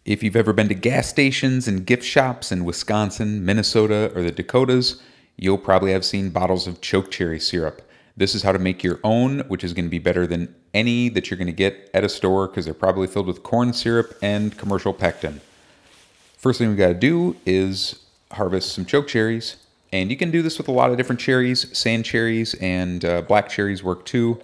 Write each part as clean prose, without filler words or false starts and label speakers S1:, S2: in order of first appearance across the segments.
S1: If you've ever been to gas stations and gift shops in Wisconsin, Minnesota, or the Dakotas, you'll probably have seen bottles of chokecherry syrup. This is how to make your own, which is going to be better than any that you're going to get at a store because they're probably filled with corn syrup and commercial pectin. First thing we got to do is harvest some chokecherries, and you can do this with a lot of different cherries. Sand cherries and black cherries work too.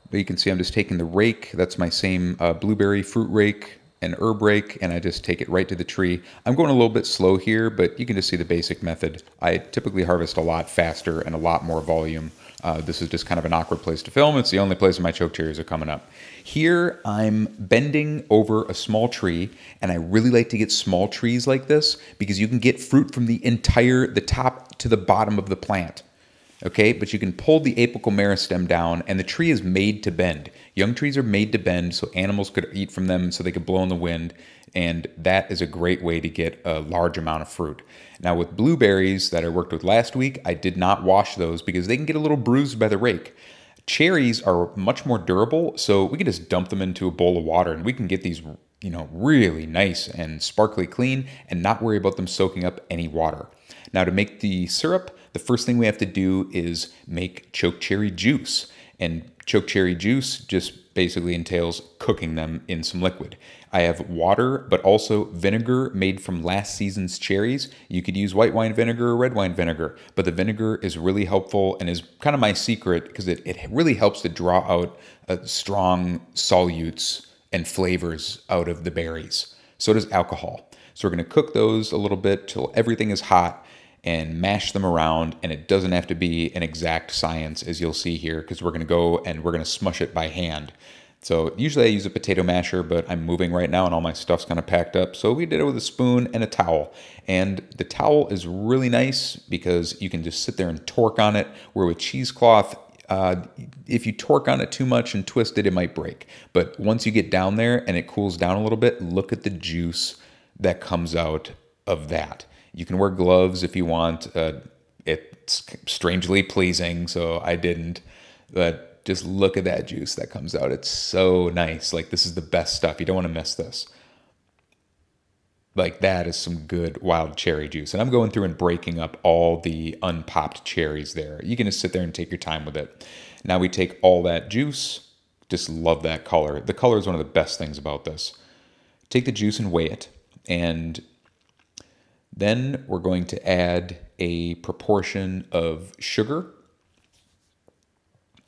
S1: But you can see I'm just taking the rake. That's my same blueberry fruit rake and herb rake, and I just take it right to the tree. I'm going a little bit slow here, but you can just see the basic method. I typically harvest a lot faster and a lot more volume. This is just kind of an awkward place to film. It's the only place my chokecherries are coming up. Here, I'm bending over a small tree, and I really like to get small trees like this because you can get fruit from the top to the bottom of the plant. Okay, but you can pull the apical meristem down, and the tree is made to bend. Young trees are made to bend so animals could eat from them so they could blow in the wind, and that is a great way to get a large amount of fruit. Now with blueberries that I worked with last week, I did not wash those because they can get a little bruised by the rake. Cherries are much more durable, so we can just dump them into a bowl of water and we can get these, really nice and sparkly clean and not worry about them soaking up any water. Now to make the syrup, the first thing we have to do is make chokecherry juice. And chokecherry juice just basically entails cooking them in some liquid. I have water, but also vinegar made from last season's cherries. You could use white wine vinegar or red wine vinegar, but the vinegar is really helpful and is kind of my secret because it really helps to draw out strong solutes and flavors out of the berries. So does alcohol. So we're going to cook those a little bit till everything is hot and mash them around, and it doesn't have to be an exact science as you'll see here because we're going to go and we're going to smush it by hand. So usually I use a potato masher, but I'm moving right now and all my stuff's kind of packed up. So we did it with a spoon and a towel. And the towel is really nice because you can just sit there and torque on it, where with cheesecloth, if you torque on it too much and twist it, it might break. But once you get down there and it cools down a little bit, look at the juice that comes out of that. You can wear gloves if you want. It's strangely pleasing, so I didn't. But just look at that juice that comes out. It's so nice. Like, this is the best stuff. You don't want to miss this. Like, that is some good wild cherry juice. And I'm going through and breaking up all the unpopped cherries there. You can just sit there and take your time with it. Now we take all that juice. Just love that color. The color is one of the best things about this. Take the juice and weigh it. And then we're going to add a proportion of sugar,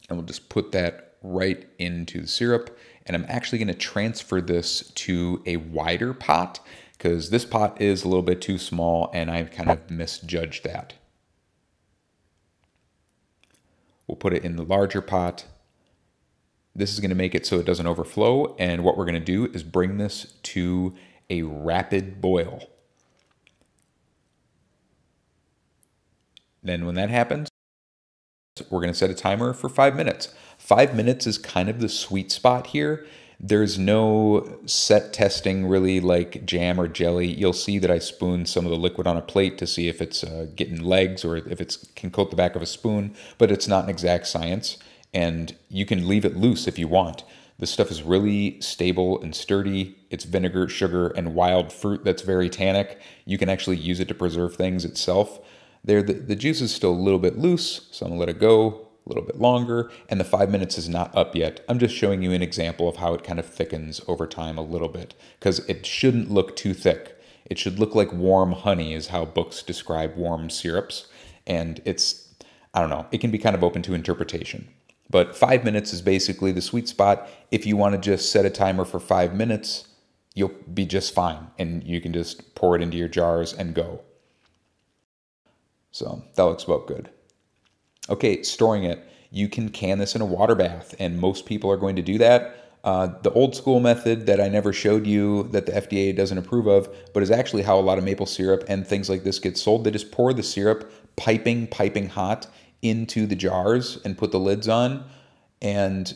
S1: and we'll just put that right into the syrup. And I'm actually going to transfer this to a wider pot because this pot is a little bit too small and I kind of misjudged that. We'll put it in the larger pot. This is going to make it so it doesn't overflow, and what we're going to do is bring this to a rapid boil. Then when that happens, we're going to set a timer for 5 minutes. 5 minutes is kind of the sweet spot here. There's no set testing really like jam or jelly. You'll see that I spoon some of the liquid on a plate to see if it's getting legs or if it can coat the back of a spoon, but it's not an exact science, and you can leave it loose if you want. This stuff is really stable and sturdy. It's vinegar, sugar, and wild fruit that's very tannic. You can actually use it to preserve things itself. There, the juice is still a little bit loose, so I'm gonna let it go a little bit longer, and the 5 minutes is not up yet. I'm just showing you an example of how it kind of thickens over time a little bit, because it shouldn't look too thick. It should look like warm honey is how books describe warm syrups, and it's, I don't know, it can be kind of open to interpretation. But 5 minutes is basically the sweet spot. If you want to just set a timer for 5 minutes, you'll be just fine, and you can just pour it into your jars and go. So that looks about good. Okay, storing it. You can can this in a water bath, and most people are going to do that. The old school method that I never showed you that the FDA doesn't approve of, but is actually how a lot of maple syrup and things like this get sold. They just pour the syrup piping hot into the jars and put the lids on, and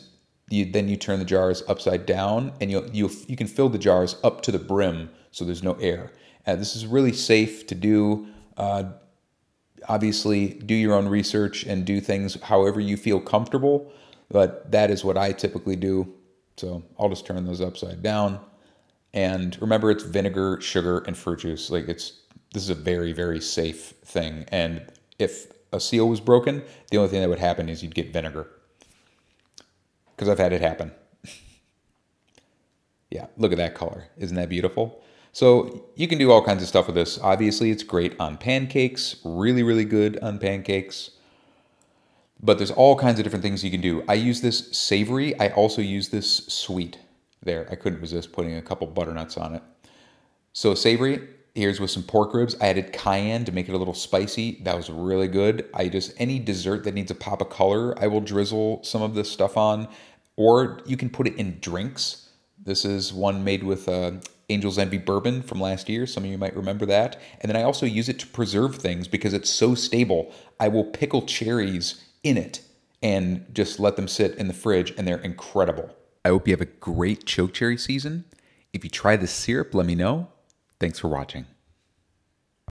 S1: then you turn the jars upside down, and you can fill the jars up to the brim so there's no air. This is really safe to do. Obviously, do your own research and do things however you feel comfortable, but that is what I typically do. So I'll just turn those upside down And remember, it's vinegar, sugar, and fruit juice. Like this is a very, very safe thing. And if a seal was broken, the only thing that would happen is you'd get vinegar. Because I've had it happen. Yeah, look at that color. Isn't that beautiful? So you can do all kinds of stuff with this. Obviously, it's great on pancakes. Really, really good on pancakes. But there's all kinds of different things you can do. I use this savory. I also use this sweet. There, I couldn't resist putting a couple butternuts on it. So savory, here's with some pork ribs. I added cayenne to make it a little spicy. That was really good. Any dessert that needs a pop of color, I will drizzle some of this stuff on. Or you can put it in drinks. This is one made with Angel's Envy bourbon from last year. Some of you might remember that. And then I also use it to preserve things because it's so stable. I will pickle cherries in it and just let them sit in the fridge, and they're incredible. I hope you have a great chokecherry season. If you try this syrup, let me know. Thanks for watching.